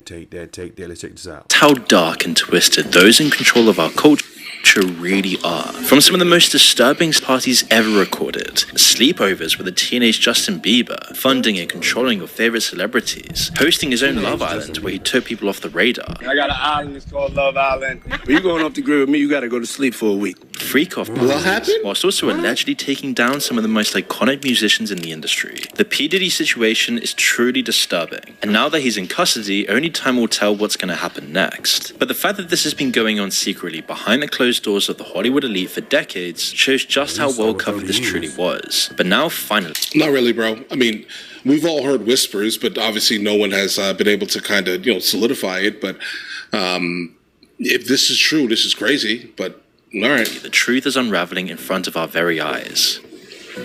take that. Let's check this out. How dark and twisted those in control of our culture really are. From some of the most disturbing parties ever recorded, sleepovers with a teenage Justin Bieber, funding and controlling your favorite celebrities, hosting his own Love Island where he took people off the radar. I got an island, it's called Love Island. When you going off the grid with me, you gotta go to sleep for a week. Freak off parties, whilst also allegedly taking down some of the most iconic musicians in the industry. The P. Diddy situation is truly disturbing, and now that he's in custody, only time will tell what's going to happen next. But the fact that this has been going on secretly behind the closed doors of the Hollywood elite for decades shows just how well covered this truly was. But now, finally... Not really, bro. I mean, we've all heard whispers, but obviously no one has been able to kind of, solidify it. But if this is true, this is crazy, but... All right. The truth is unraveling in front of our very eyes.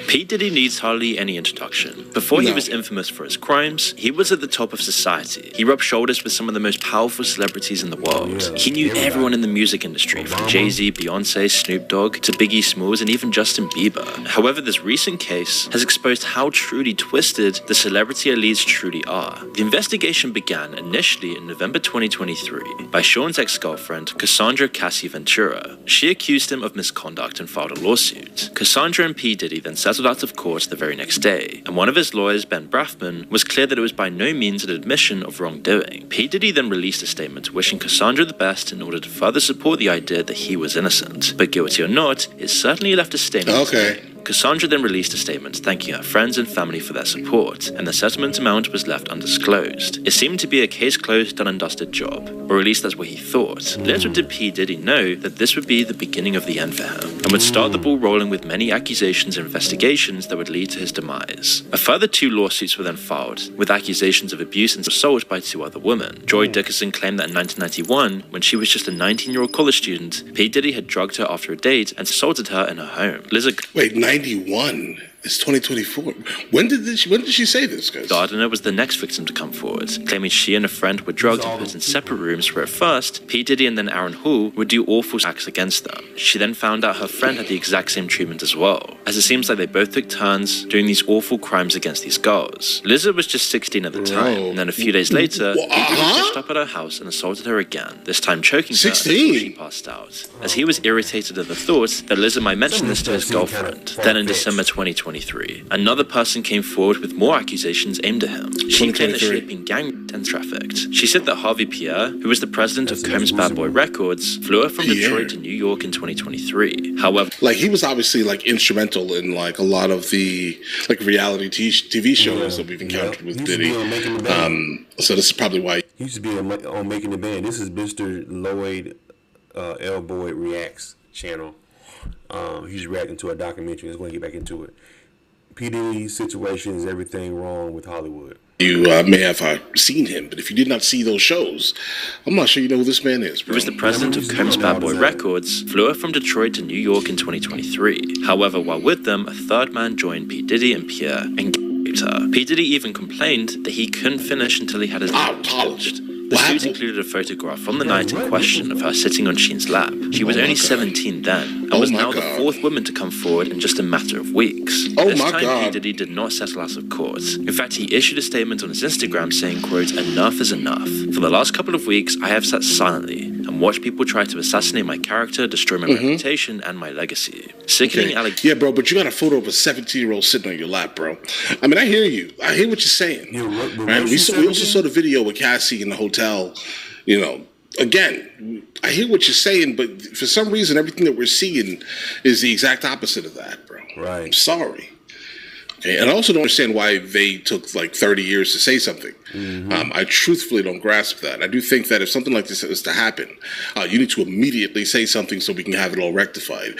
P. Diddy needs hardly any introduction. Before he was infamous for his crimes, he was at the top of society. He rubbed shoulders with some of the most powerful celebrities in the world. He knew everyone in the music industry, from Jay-Z, Beyonce, Snoop Dogg, to Biggie Smalls, and even Justin Bieber. However, this recent case has exposed how truly twisted the celebrity elites truly are. The investigation began initially in November 2023 by Sean's ex-girlfriend, Cassandra Cassie Ventura. She accused him of misconduct and filed a lawsuit. Cassandra and P. Diddy then settled out of court the very next day, and one of his lawyers, Ben Brafman, was clear that it was by no means an admission of wrongdoing. P. Diddy then released a statement wishing Cassandra the best in order to further support the idea that he was innocent. But guilty or not, it certainly left a stain on his name. Cassandra then released a statement thanking her friends and family for their support, and the settlement amount was left undisclosed. It seemed to be a case closed, done and dusted job, or at least that's what he thought. Little did P. Diddy know that this would be the beginning of the end for him, and would start the ball rolling with many accusations and investigations that would lead to his demise. A further 2 lawsuits were then filed, with accusations of abuse and assault by 2 other women. Joy Dickerson claimed that in 1991, when she was just a 19-year-old college student, P. Diddy had drugged her after a date and assaulted her in her home. Wait, 91? It's 2024. When did she say this, guys? Gardner was the next victim to come forward, claiming she and a friend were drugged and put in separate rooms where at first, P. Diddy and then Aaron Hall would do awful acts against them. She then found out her friend had the exact same treatment as well, as it seems like they both took turns doing these awful crimes against these girls. Lizard was just 16 at the time, and then a few days later, P. Diddy pushed up at her house and assaulted her again, this time choking her until she passed out, as he was irritated at the thought that Lizard might mention this to his girlfriend. Then in December 2023, another person came forward with more accusations aimed at him. She claimed that she had been gang raped and trafficked. She said that Harvey Pierre, who was the president of Combs Bad Boy Records, flew her from Detroit to New York in 2023. However, he was obviously instrumental in a lot of the reality TV shows that we've encountered with Diddy. So this is probably why he used to be on Making the Band. This is Mr. Lloyd L. Boyd Reacts channel. He's reacting to a documentary. Let's go and get back into it. P. Diddy's situation is everything wrong with Hollywood. You may have seen him, but if you did not see those shows, I'm not sure you know who this man is, bro. Who was the president of Combs Bad Boy Records, flew her from Detroit to New York in 2023. However, while with them, a third man joined P. Diddy and Pierre and raped her. P. Diddy even complained that he couldn't finish until he had his polished. The suit included a photograph from the night in question of her sitting on Sheen's lap. She was only 17 then, and was now the 4th woman to come forward in just a matter of weeks. This time, P. Diddy did not settle out of court. In fact, he issued a statement on his Instagram saying, quote, "Enough is enough. For the last couple of weeks, I have sat silently and watched people try to assassinate my character, destroy my reputation, and my legacy." Sickening allegations. Yeah, bro, but you got a photo of a 17-year-old sitting on your lap, bro. I mean, I hear you. I hear what you're saying. Right? We also saw the video with Cassie in the hotel. Again, I hear what you're saying, but for some reason, everything that we're seeing is the exact opposite of that, bro. Right. I'm sorry. Okay, and I also don't understand why they took 30 years to say something. I truthfully don't grasp that. I do think that if something like this is to happen, you need to immediately say something so we can have it all rectified.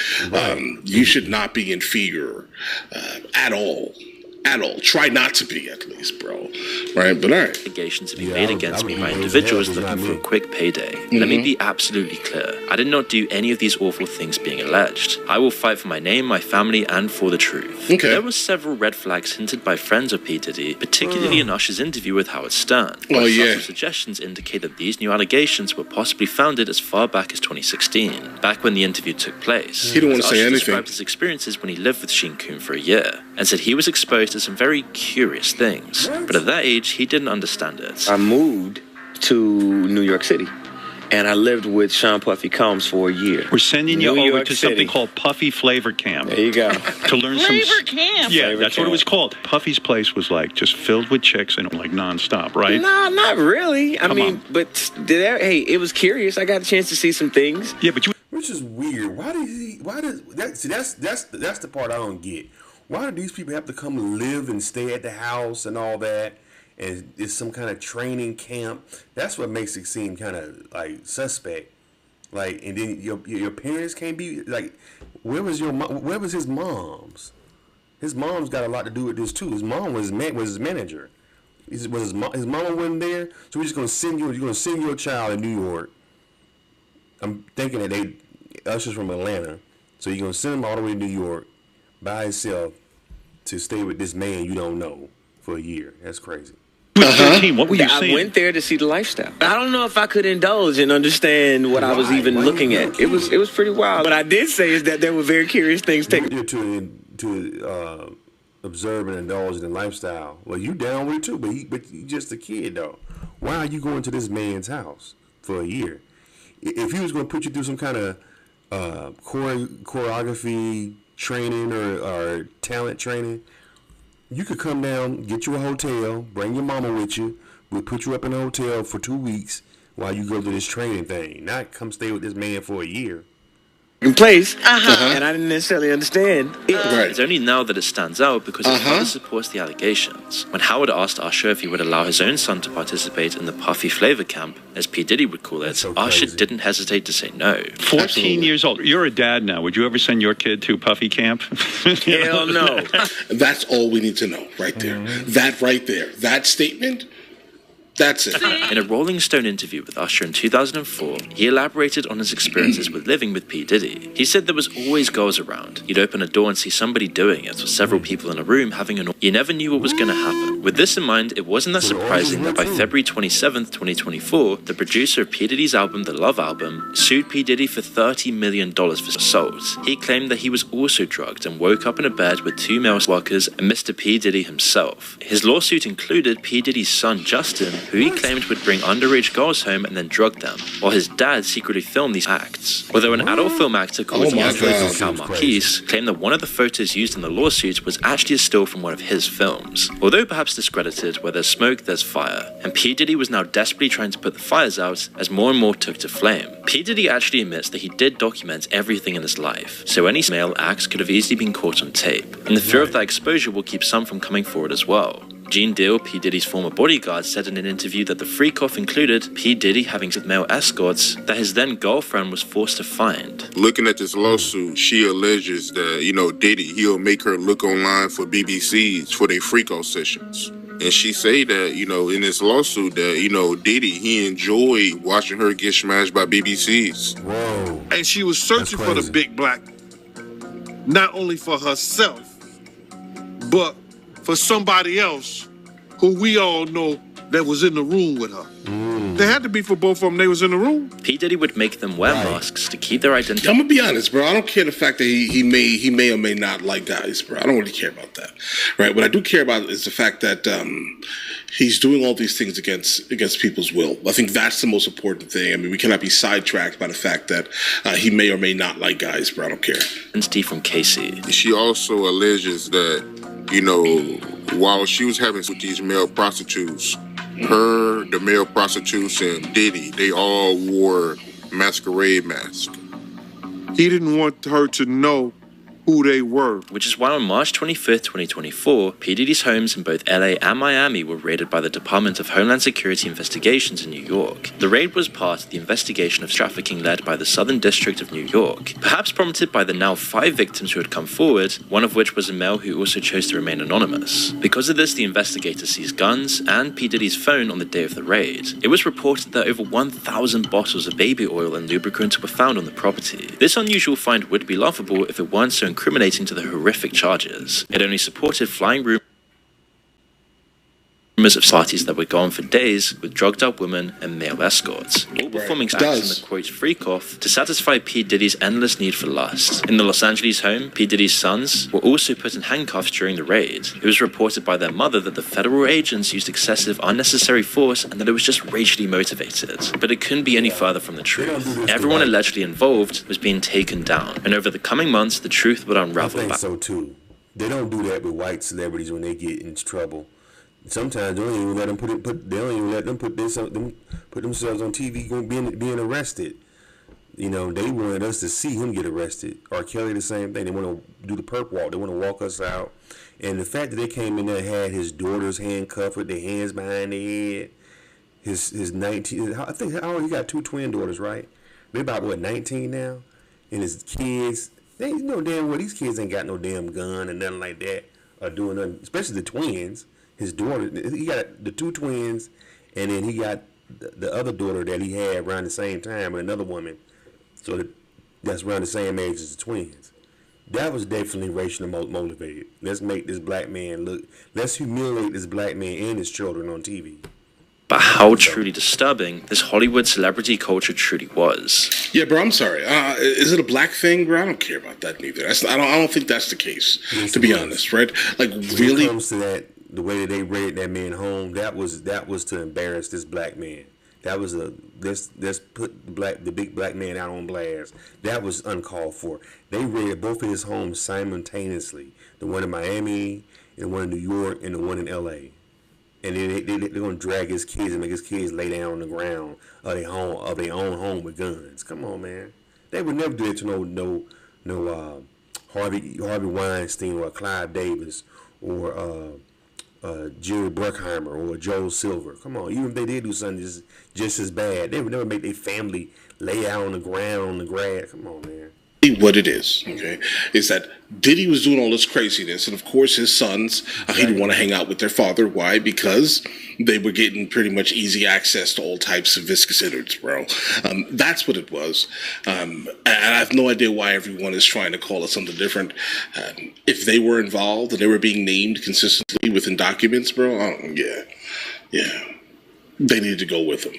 You should not be in fear at all. At all. Try not to be, at least, bro. Right? But all right. Allegations have been made against me by individuals looking for a quick payday. Let me be absolutely clear. I did not do any of these awful things being alleged. I will fight for my name, my family, and for the truth. Okay. There were several red flags hinted by friends of P. Diddy, particularly in Usher's interview with Howard Stern. Subtle suggestions indicate that these new allegations were possibly founded as far back as 2016, back when the interview took place. He didn't want to say anything. Described his experiences when he lived with Sheen Coon for a year, and said he was exposed to some very curious things, but at that age he didn't understand it. I moved to New York City. And I lived with Sean Puffy Combs for a year. We're sending you New over York to City. something called Puffy Flavor Camp. There you go. To learn Flavor Camp. Yeah, Flavor that's what it Camp. was called. Puffy's place was like just filled with chicks and like nonstop, right? No, not really. I Come mean, on. but hey, it was curious. I got a chance to see some things. Yeah, but you. Which is weird. Why does that? See, that's the part I don't get. Why do these people have to come and live and stay at the house and all that? And it's some kind of training camp. That's what makes it seem kind of like suspect. Like, and then your parents can't be like, where was his mom's? His mom's got a lot to do with this too. His mom was his manager. His mama wasn't there, so we're just gonna send you. You're gonna send your child in New York. I'm thinking that they ushers from Atlanta, so you're gonna send him all the way to New York by himself to stay with this man you don't know for a year. That's crazy. You were 13. What were you I saying? went there to see the lifestyle. I don't know if I could indulge and understand what I was even looking at. It was pretty wild. What I did say is that there were very curious things taking. You're to observe and indulge in the lifestyle. Well, you down with it too, but you just a kid though. Why are you going to this man's house for a year? If he was going to put you through some kind of choreography training or talent training, you could come down, get you a hotel, bring your mama with you. We'll put you up in a hotel for 2 weeks while you go to this training thing. Not come stay with this man for a year. In place, and I didn't necessarily understand it. Right. It's only now that it stands out because his father supports the allegations. When Howard asked Usher if he would allow his own son to participate in the Puffy Flavor Camp, as P. Diddy would call it, so Usher crazy. didn't hesitate to say no. 14 years old. You're a dad now. Would you ever send your kid to Puffy Camp? Hell no. That's all we need to know right there. That right there. That statement, that's it. In a Rolling Stone interview with Usher in 2004, he elaborated on his experiences with living with P. Diddy. He said there was always girls around. You'd open a door and see somebody doing it, or several people in a room having an... You never knew what was going to happen. With this in mind, it wasn't that surprising that by February 27th, 2024, the producer of P. Diddy's album, The Love Album, sued P. Diddy for $30 million for assault. He claimed that he was also drugged and woke up in a bed with 2 male workers and Mr. P. Diddy himself. His lawsuit included P. Diddy's son, Justin, who he claimed would bring underage girls home and then drug them, while his dad secretly filmed these acts. Although an adult film actor called Oh my Andres God. Cal Marquise claimed that one of the photos used in the lawsuit was actually a still from one of his films. Although perhaps discredited, where there's smoke, there's fire. And P. Diddy was now desperately trying to put the fires out as more and more took to flame. P. Diddy actually admits that he did document everything in his life, so any male acts could have easily been caught on tape. And the fear of that exposure will keep some from coming forward as well. Gene Deal, P. Diddy's former bodyguard, said in an interview that the freak-off included P. Diddy having with male escorts that his then-girlfriend was forced to find. Looking at this lawsuit, she alleges that, Diddy, he'll make her look online for BBCs for their freak-off sessions. And she say that, in this lawsuit that, Diddy, he enjoyed watching her get smashed by BBCs. Whoa. And she was searching for the crazy. big black, not only for herself, but for somebody else who we all know that was in the room with her. They had to be for both of them. They was in the room. P. Diddy would make them wear masks to keep their identity. I'm gonna be honest, bro. I don't care the fact that he may or may not like guys, bro. I don't really care about that, right? What I do care about is the fact that he's doing all these things against people's will. I think that's the most important thing. I mean, we cannot be sidetracked by the fact that he may or may not like guys, bro. I don't care. Identity from Casey. She also alleges that, while she was having with these male prostitutes, the male prostitutes, and Diddy, they all wore masquerade masks. He didn't want her to know who they were. Which is why on March 25th, 2024, P. Diddy's homes in both LA and Miami were raided by the Department of Homeland Security Investigations in New York. The raid was part of the investigation of trafficking led by the Southern District of New York, perhaps prompted by the now 5 victims who had come forward, one of which was a male who also chose to remain anonymous. Because of this, the investigators seized guns and P. Diddy's phone on the day of the raid. It was reported that over 1,000 bottles of baby oil and lubricant were found on the property. This unusual find would be laughable if it weren't so incriminating to the horrific charges. It only supported flying rumors rumors of parties that would go on for days with drugged-up women and male escorts, all performing acts in the quote freak-off to satisfy P. Diddy's endless need for lust. In the Los Angeles home, P. Diddy's sons were also put in handcuffs during the raid. It was reported by their mother that the federal agents used excessive unnecessary force and that it was just racially motivated. But it couldn't be any further from the truth. Everyone allegedly involved was being taken down, and over the coming months, the truth would unravel. I think so too. They don't do that with white celebrities when they get in trouble. Sometimes they don't even let them put themselves on TV being arrested. You know, they wanted us to see him get arrested. R. Kelly, the same thing. They want to do the perp walk. They want to walk us out. And the fact that they came in there and had his daughters handcuffed with their hands behind their head. His 19, I think, how old he got 2 twin daughters, right? They're about, 19 now? And his kids, they know damn well these kids ain't got no damn gun and nothing like that. Or doing nothing, especially the twins. His daughter, he got the 2 twins, and then he got the other daughter that he had around the same time with another woman. So that's around the same age as the twins. That was definitely racially motivated. Let's make this black man look, let's humiliate this black man and his children on TV. But how truly disturbing this Hollywood celebrity culture truly was. Yeah, bro, I'm sorry. Is it a black thing, bro? I don't care about that neither. I don't think that's the case, to be honest, right? Like, really? When it comes to that, the way that they raided that man home, that was to embarrass this black man. That was let's put the big black man out on blast. That was uncalled for. They raided both of his homes simultaneously. The one in Miami, and the one in New York, and the one in L.A. And then they're gonna drag his kids and make his kids lay down on the ground of their own home with guns. Come on, man. They would never do it to no Harvey Weinstein or Clive Davis or Jerry Bruckheimer or Joel Silver. Come on, even if they did do something just as bad, they would never make their family lay out on the ground on the grass. Come on, man. What it is, okay, is that Diddy was doing all this craziness, and of course his sons, he didn't want to hang out with their father. Why? Because they were getting pretty much easy access to all types of viscous innards, bro. That's what it was. And I have no idea why everyone is trying to call it something different. If they were involved and they were being named consistently within documents, bro, yeah, they need to go with them.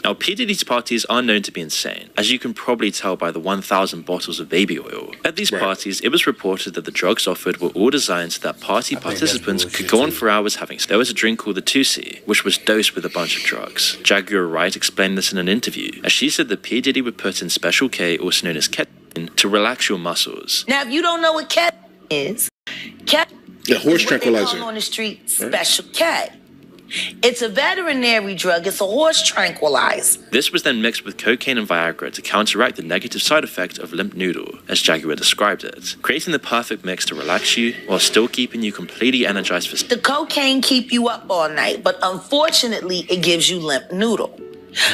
Now, P. Diddy's parties are known to be insane, as you can probably tell by the 1,000 bottles of baby oil. At these parties, it was reported that the drugs offered were all designed so that party participants could go on for hours having sex. There was a drink called the 2C, which was dosed with a bunch of drugs. Jaguar Wright explained this in an interview, as she said that P. Diddy would put in Special K, also known as ketamine, to relax your muscles. Now, if you don't know what ketamine is, ketamine horse is what tranquilizer. they call on the street Special K. It's a veterinary drug. It's a horse tranquilizer. This was then mixed with cocaine and Viagra to counteract the negative side effect of limp noodle, as Jaguar described it, creating the perfect mix to relax you while still keeping you completely energized for. The cocaine keep you up all night, but unfortunately, it gives you limp noodle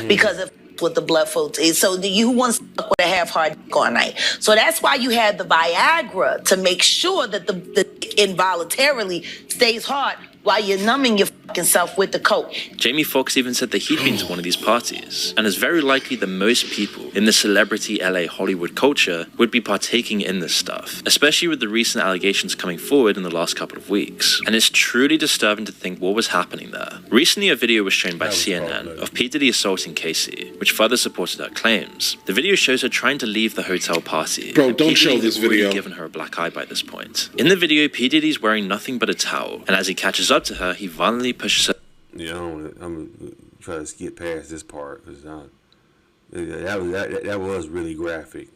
because of with the blood flow. So you want to stuck with a half-hard all night. So that's why you had the Viagra to make sure that the involuntarily stays hard while you're numbing your fucking self with the coke. Jamie Foxx even said that he'd been to one of these parties, and it's very likely that most people in the celebrity LA Hollywood culture would be partaking in this stuff, especially with the recent allegations coming forward in the last couple of weeks. And it's truly disturbing to think what was happening there. Recently, a video was shown by CNN of P. Diddy assaulting Casey, which further supported her claims. The video shows her trying to leave the hotel party. Bro, don't show this video. Given her a black eye by this point. In the video, P. Diddy's wearing nothing but a towel, and as he catches up to her, he violently pushes her. Yeah, I'm trying to skip past this part because that was really graphic.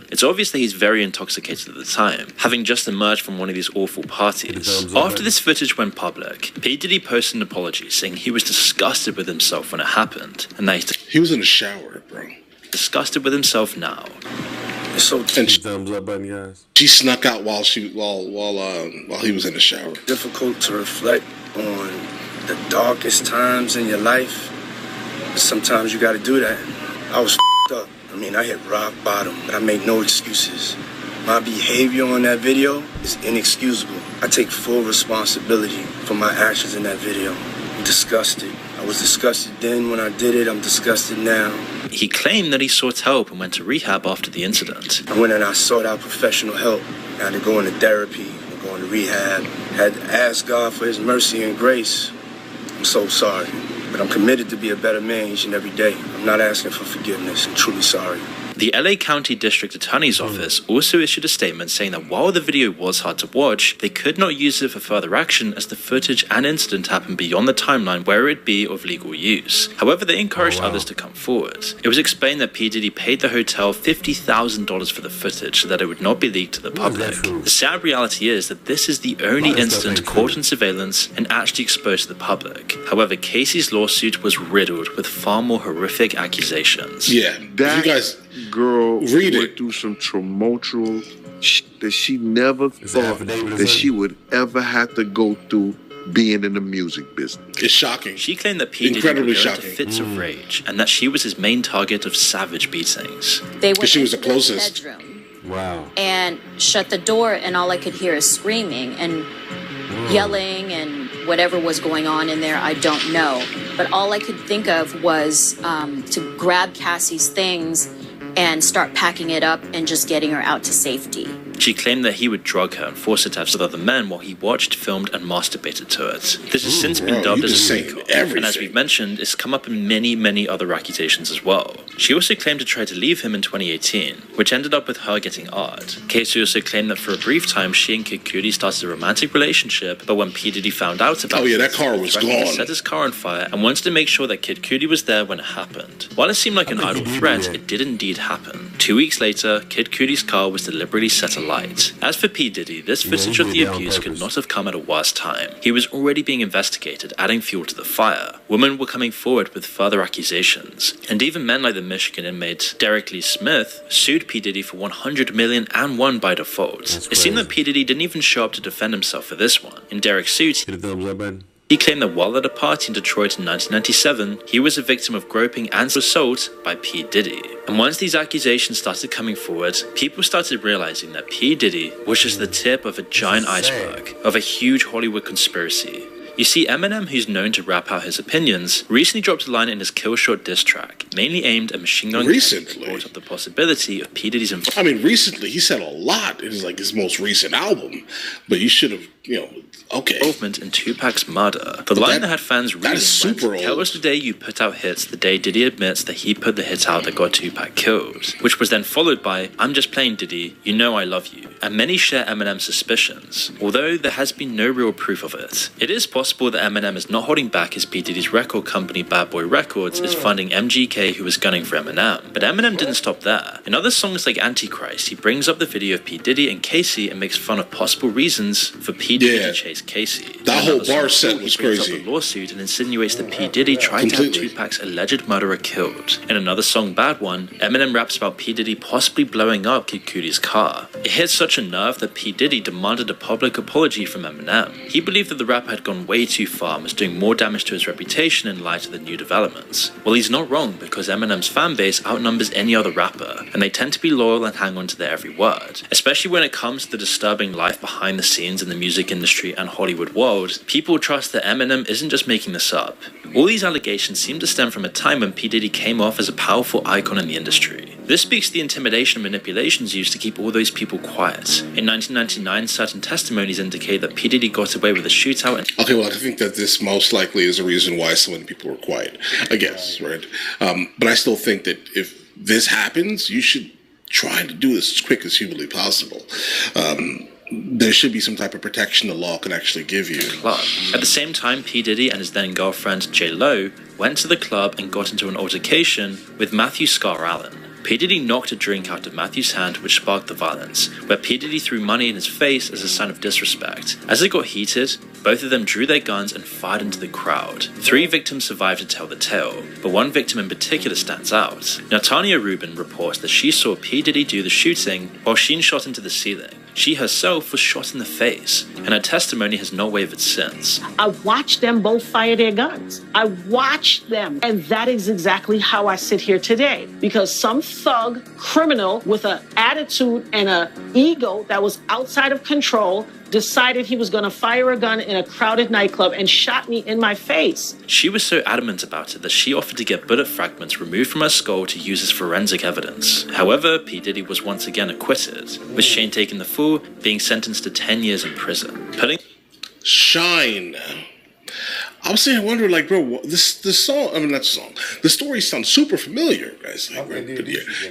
It's obvious that he's very intoxicated at the time, having just emerged from one of these awful parties. After this footage went public, P. Diddy posted an apology saying he was disgusted with himself when it happened, and that he was in the shower, bro. Disgusted with himself now. So thumbs up button, guys. She snuck out while he was in the shower. Difficult to reflect on the darkest times in your life. Sometimes you got to do that. I was up. I mean, I hit rock bottom, but I made no excuses. My behavior on that video is inexcusable. I take full responsibility for my actions in that video. I'm disgusted. I was disgusted then when I did it. I'm disgusted now. He claimed that he sought help and went to rehab after the incident. I went and I sought out professional help. I had to go into therapy, go into rehab. Had to ask God for his mercy and grace. I'm so sorry. But I'm committed to be a better man each and every day. I'm not asking for forgiveness. I'm truly sorry. The LA County District Attorney's Office also issued a statement saying that while the video was hard to watch, they could not use it for further action as the footage and incident happened beyond the timeline where it would be of legal use. However, they encouraged others to come forward. It was explained that P. Diddy paid the hotel $50,000 for the footage so that it would not be leaked to the public. The sad reality is that this is the only incident caught on surveillance and actually exposed to the public. However, Casey's lawsuit was riddled with far more horrific accusations. Yeah, That you guys girl read went it. through some tumultuous that she never thought affidavit or that she something? would ever have to go through being in the music business. It's shocking. She claimed that P. Diddy Incredibly would go into shocking. fits of rage and that she was his main target of savage beatings. They went She was into the closest. bedroom Wow. and shut the door, and all I could hear is screaming and yelling and whatever was going on in there, I don't know. But all I could think of was to grab Cassie's things and start packing it up and just getting her out to safety. She claimed that he would drug her and force her to have sex with other men while he watched, filmed, and masturbated to it. This has since been bro, dubbed you as just a saying recall, everything. and as we've mentioned, it's come up in many, many other accusations as well. She also claimed to try to leave him in 2018, which ended up with her getting odd. Casey also claimed that for a brief time, she and Kid Cudi started a romantic relationship, but when P. Diddy found out about Oh, yeah, it, that car he was threatened to gone. set his car on fire and wanted to make sure that Kid Cudi was there when it happened. While it seemed like an think he idle did do threat, that. it did indeed happen. 2 weeks later, Kid Cudi's car was deliberately set alight. As for P. Diddy, this footage he of did the that on abuse could purpose. not have come at a worse time. He was already being investigated, adding fuel to the fire. Women were coming forward with further accusations, and even men like the Michigan inmate Derek Lee Smith sued P. Diddy for $100 million and won by default. That's It seemed crazy. that P. Diddy didn't even show up to defend himself for this one. In Derek's suit, Hit a thumbs up button. he claimed that while at a party in Detroit in 1997, he was a victim of groping and assault by P. Diddy. And once these accusations started coming forward, people started realizing that P. Diddy was just the tip of a giant iceberg of a huge Hollywood conspiracy. You see, Eminem, who's known to rap out his opinions, recently dropped a line in his Kill Shot diss track, mainly aimed at Machine Gun Kelly, Recently? that brought up the possibility of P. Diddy's involvement. I mean, recently he said a lot in his most recent album, but you should have, okay. In Tupac's murder. The line that had fans reeling is super went, "Tell old. us the day you put out hits, the day Diddy admits that he put the hit out that got Tupac killed," which was then followed by, "I'm just playing Diddy, you know I love you." And many share Eminem's suspicions, although there has been no real proof of it. It is possible that Eminem is not holding back as P. Diddy's record company Bad Boy Records is funding MGK, who was gunning for Eminem. But Eminem didn't stop there. In other songs like Antichrist, he brings up the video of P. Diddy and Casey and makes fun of possible reasons for P. Diddy Yeah. to chase Casey. That In whole another bar song, set he was brings up crazy. the lawsuit and insinuates that P. Diddy tried to have Completely. Tupac's alleged murderer killed. In another song, Bad One, Eminem raps about P. Diddy possibly blowing up Kid Cudi's car. It hit such a nerve that P. Diddy demanded a public apology from Eminem. He believed that the rapper had gone way too far and was doing more damage to his reputation in light of the new developments. Well, he's not wrong, because Eminem's fan base outnumbers any other rapper, and they tend to be loyal and hang on to their every word. Especially when it comes to the disturbing life behind the scenes in the music industry and Hollywood world, people trust that Eminem isn't just making this up. All these allegations seem to stem from a time when P. Diddy came off as a powerful icon in the industry. This speaks to the intimidation and manipulations used to keep all those people quiet. In 1999, certain testimonies indicate that P. Diddy got away with a shootout and Okay, well, I think that this most likely is a reason why so many people were quiet, I guess, right? But I still think that if this happens, you should try to do this as quick as humanly possible. There should be some type of protection the law can actually give you. club. At the same time, P. Diddy and his then girlfriend J. Lo went to the club and got into an altercation with Matthew Scar Allen. P. Diddy knocked a drink out of Matthew's hand, which sparked the violence, where P. Diddy threw money in his face as a sign of disrespect. As it got heated, both of them drew their guns and fired into the crowd. 3 victims survived to tell the tale, but one victim in particular stands out. Now, Tanya Rubin reports that she saw P. Diddy do the shooting while Sheen shot into the ceiling. She herself was shot in the face, and her testimony has not wavered since. I watched them both fire their guns. I watched them. And that is exactly how I sit here today. Because some thug criminal with an attitude and an ego that was outside of control decided he was going to fire a gun in a crowded nightclub and shot me in my face. She was so adamant about it that she offered to get bullet fragments removed from her skull to use as forensic evidence. However, P. Diddy was once again acquitted, with Shane taking the fall, being sentenced to 10 years in prison. Shine. I was sitting wondering, like, bro, this song, I mean, not song, the story sounds super familiar, guys. Like,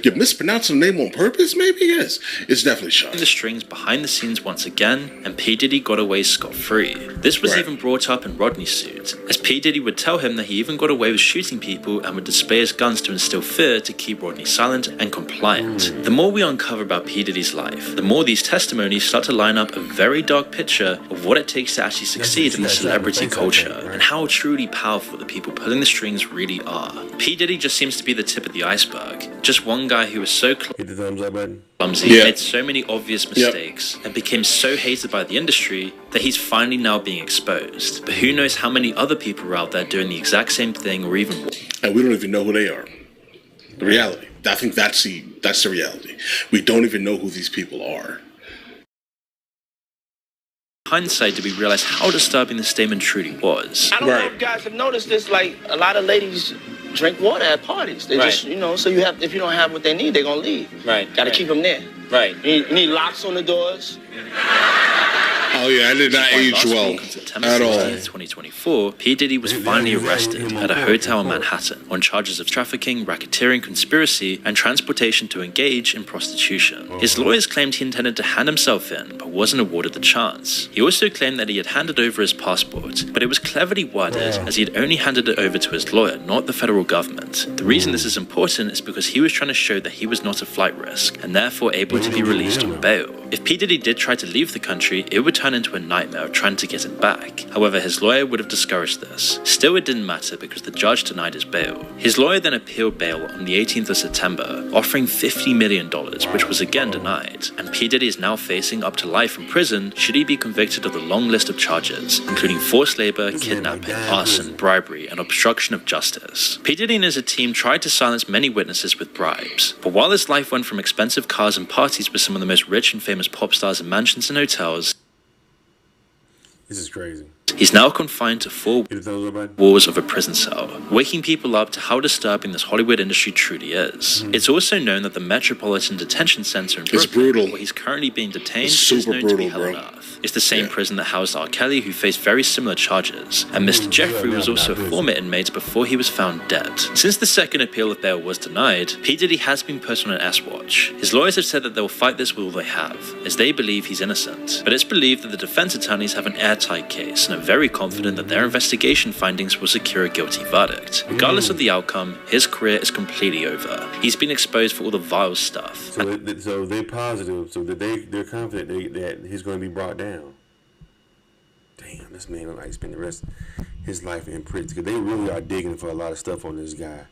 you're mispronouncing the name on purpose, maybe? Yes. It's definitely Shine. The strings behind the scenes once again, and P. Diddy got away scot-free. This was even brought up in Rodney's suit, as P. Diddy would tell him that he even got away with shooting people and would display his guns to instill fear to keep Rodney silent and compliant. The more we uncover about P. Diddy's life, the more these testimonies start to line up a very dark picture of what it takes to actually succeed in the celebrity culture, and how truly powerful the people pulling the strings really are. P. Diddy just seems to be the tip of the iceberg. Just one guy who was so clumsy, made so many obvious mistakes, and became so hated by the industry that he's finally now being exposed. But who knows how many other people are out there doing the exact same thing or even more. And we don't even know who they are. The reality. I think that's the reality. We don't even know who these people are. Hindsight, did we realize how disturbing the statement truly was? I don't know if you guys have noticed this, like, a lot of ladies drink water at parties. They just, you know, so you have, if you don't have what they need, they're gonna leave. Gotta keep them there. You need locks on the doors. Oh yeah, I did not age well at all. 2024, P. Diddy was finally arrested at a hotel in Manhattan on charges of trafficking, racketeering, conspiracy, and transportation to engage in prostitution. His lawyers claimed he intended to hand himself in, but wasn't awarded the chance. He also claimed that he had handed over his passport, but it was cleverly worded as he had only handed it over to his lawyer, not the federal government. The reason this is important is because he was trying to show that he was not a flight risk, and therefore able to be released on bail. If P. Diddy did try to leave the country, it would turn into a nightmare of trying to get it back. However, his lawyer would have discouraged this. Still, it didn't matter because the judge denied his bail. His lawyer then appealed bail on the 18th of September, offering $50 million, which was again denied. And P. Diddy is now facing up to life in prison should he be convicted of the long list of charges, including forced labor, kidnapping, arson, bribery, and obstruction of justice. P. Diddy and his team tried to silence many witnesses with bribes, but while his life went from expensive cars and parties with some of the most rich and famous pop stars in mansions and hotels, this is crazy. He's now confined to 4 walls of a prison cell, waking people up to how disturbing this Hollywood industry truly is. It's also known that the Metropolitan Detention Center in Brooklyn, where he's currently being detained, is known to be hell on earth. It's the same prison that housed R. Kelly, who faced very similar charges, and Mr. Jeffrey was also a former inmate before he was found dead. Since the second appeal of bail was denied, P. Diddy has been put on an S-Watch. His lawyers have said that they'll fight this with all they have, as they believe he's innocent. But it's believed that the defense attorneys have an airtight case and are very confident that their investigation findings will secure a guilty verdict. Regardless of the outcome, his career is completely over. He's been exposed for all the vile stuff. So they're positive, so that they're confident that he's going to be brought down. Damn, this man look like he spent the rest of his life in prison, because they really are digging for a lot of stuff on this guy.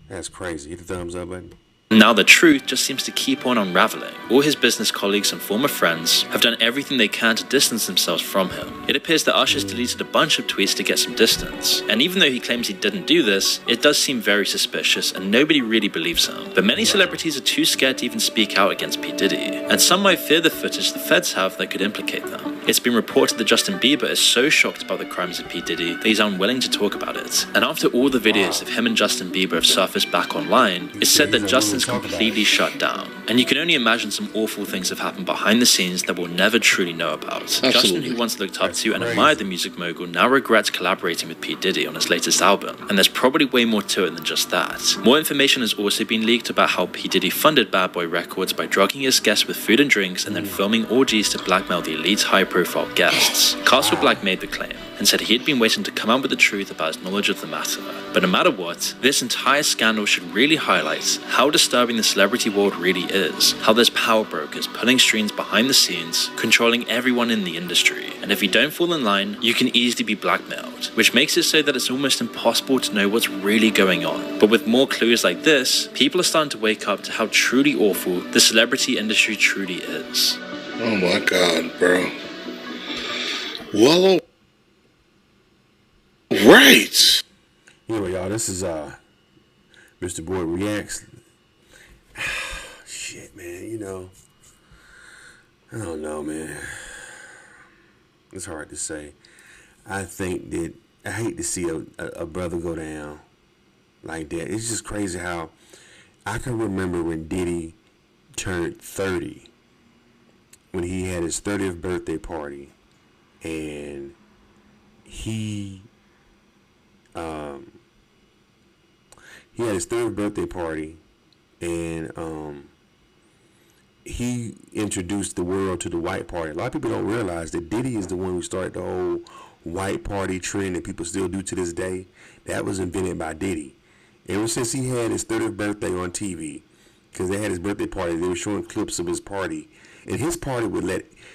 That's crazy. Hit the thumbs up button. Now the truth just seems to keep on unraveling. All his business colleagues and former friends have done everything they can to distance themselves from him. It appears that Usher's deleted a bunch of tweets to get some distance, and even though he claims he didn't do this, it does seem very suspicious and nobody really believes him. But many celebrities are too scared to even speak out against P. Diddy, and some might fear the footage the feds have that could implicate them. It's been reported that Justin Bieber is so shocked about the crimes of P. Diddy that he's unwilling to talk about it. And after all the videos of him and Justin Bieber have surfaced back online, it's said that Justin's completely shut down. And you can only imagine some awful things have happened behind the scenes that we'll never truly know about. Absolutely. Justin, who once looked up to and admired the music mogul, now regrets collaborating with P. Diddy on his latest album. And there's probably way more to it than just that. More information has also been leaked about how P. Diddy funded Bad Boy Records by drugging his guests with food and drinks and then filming orgies to blackmail the elite's high-profile guests. Castle Black made the claim and said he had been waiting to come out with the truth about his knowledge of the matter. But no matter what, this entire scandal should really highlight how disturbing the celebrity world really is, how there's power brokers pulling strings behind the scenes, controlling everyone in the industry, and if you don't fall in line, you can easily be blackmailed, which makes it so that it's almost impossible to know what's really going on. But with more clues like this, people are starting to wake up to how truly awful the celebrity industry truly is. Oh my God, bro. Well, right. Anyway, y'all, this is Mr. Boyd Reacts. Shit, man, you know, I don't know, man. It's hard to say. I think that I hate to see a brother go down like that. It's just crazy how I can remember when Diddy turned 30, when he had his 30th birthday party. and he had his 3rd birthday party, and he introduced the world to the white party. A lot of people don't realize that Diddy is the one who started the whole white party trend that people still do to this day. That was invented by Diddy. Ever since he had his 30th birthday on TV, because they had his birthday party, they were showing clips of his party. And his party would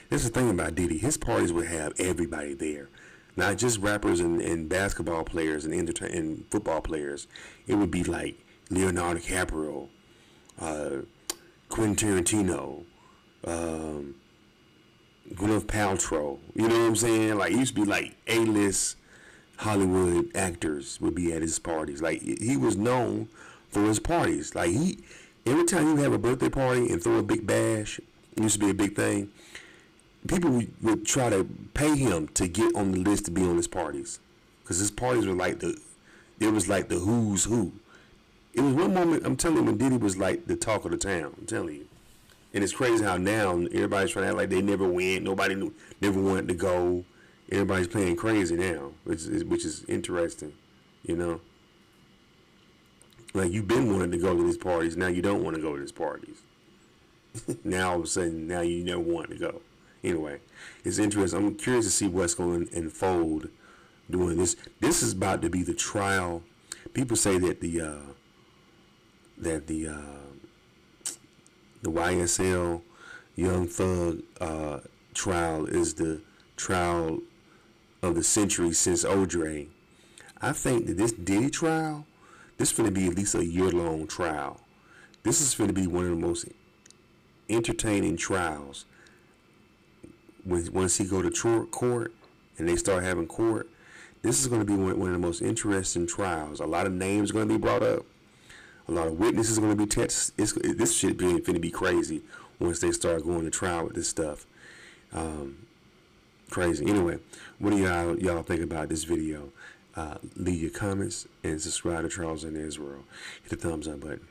that's the thing about Diddy, his parties would have everybody there. Not just rappers and basketball players and football players. It would be like Leonardo DiCaprio, Quentin Tarantino, Gwyneth Paltrow. You know what I'm saying? Like, it used to be like A-list Hollywood actors would be at his parties. Like, he was known for his parties. Like, every time he would have a birthday party and throw a big bash, it used to be a big thing. People would try to pay him to get on the list to be on his parties, because his parties were like it was like the who's who. It was one moment, I'm telling you, when Diddy was like the talk of the town. I'm telling you, and it's crazy how now everybody's trying to act like they never went. Nobody never wanted to go. Everybody's playing crazy now, which is interesting, you know. Like, you've been wanting to go to these parties, now you don't want to go to these parties. Now all of a sudden, now you never want to go. Anyway, it's interesting. I'm curious to see what's going to unfold doing this. This is about to be the trial. People say that the YSL Young Thug trial is the trial of the century since OJ. I think that this Diddy trial, this is going to be at least a year-long trial. This is going to be one of the most entertaining trials. Once he go to court and they start having court, this is going to be one of the most interesting trials. A lot of names are going to be brought up. A lot of witnesses are going to be tested. This shit going to be crazy once they start going to trial with this stuff. Crazy. Anyway, what do y'all think about this video? Leave your comments and subscribe to Charles in Israel. Hit the thumbs up button.